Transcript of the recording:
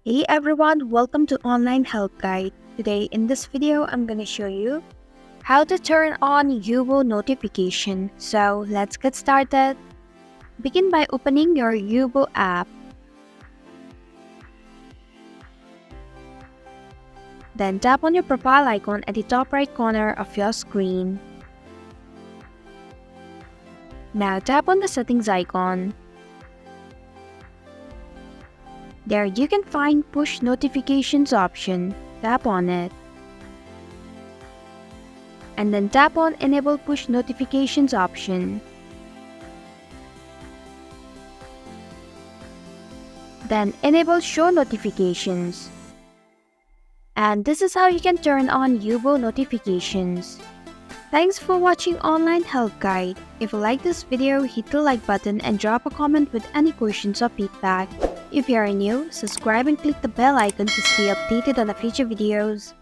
Hey everyone, welcome to Online Help Guide. Today in this video, I'm going to show you how to turn on Yubo notification. So let's get started. Begin by opening your Yubo app. Then tap on your profile icon at the top right corner of your screen. Now tap on the settings icon. There you can find push notifications option. Tap on it. And then tap on enable push notifications option. Then enable show notifications. And this is how you can turn on Yubo notifications. Thanks for watching Online Help Guide. If you like this video, hit the like button and drop a comment with any questions or feedback. If you are new, subscribe and click the bell icon to stay updated on the future videos.